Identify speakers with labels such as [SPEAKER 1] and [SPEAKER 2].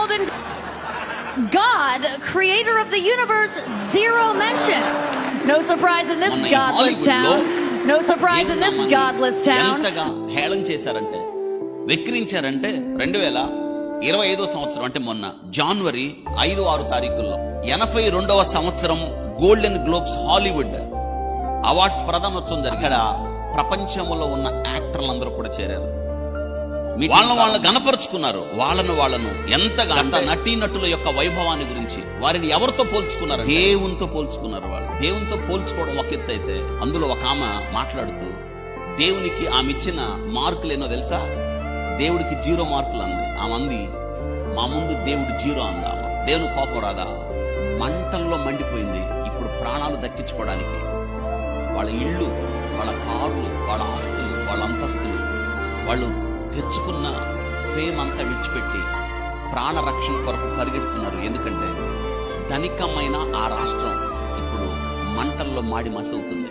[SPEAKER 1] golden. God, creator of the universe, zero mention. No surprise in this godless town. No surprise in this godless town.
[SPEAKER 2] ఎంతగా హేళన చేశారంటే, వెక్కిరించారంటే 2025వ సంవత్సరం అంటే మొన్న జనవరి 5-6 తారీఖుల్లో 82వ సంవత్సరం గోల్డెన్ గ్లోబ్స్ హాలీవుడ్ అవార్డ్స్ ప్రధానోత్సవం జరిగిన ప్రపంచంలో ఉన్న యాక్టర్లందరూ కూడా చేరారు. వాళ్ళను గనపరుచుకున్నారు. వాళ్ళను ఎంతగా నటీనటుల యొక్క వైభవాన్ని గురించి వారిని ఎవరితో పోల్చుకున్నారు? దేవునితో పోల్చుకున్నారు. వాళ్ళు దేవునితో పోల్చుకోవడం ఒక ఎత్తు అయితే, అందులో ఒక ఆమె మాట్లాడుతూ దేవునికి ఆమె ఇచ్చిన మార్కులు ఏనో తెలుసా? దేవుడికి 0 మార్కులు అంది. ఆమె అంది, మా ముందు దేవుడు 0 అందా. దేవుని కోపం రాదా? మంటల్లో మండిపోయింది. ఇప్పుడు ప్రాణాలు దక్కించుకోవడానికి వాళ్ళ ఇళ్ళు, వాళ్ళ కార్లు, వాళ్ళ ఆస్తులు, వాళ్ళ అంతస్తులు, వాళ్ళు తెచ్చుకున్న ఫేమ్ అంతా విడిచిపెట్టి ప్రాణ రక్షణ కొరకు పరిగెడుతున్నారు. ఎందుకంటే ధనికమైన ఆ రాష్ట్రం ఇప్పుడు మంటల్లో మాడి మసవుతుంది.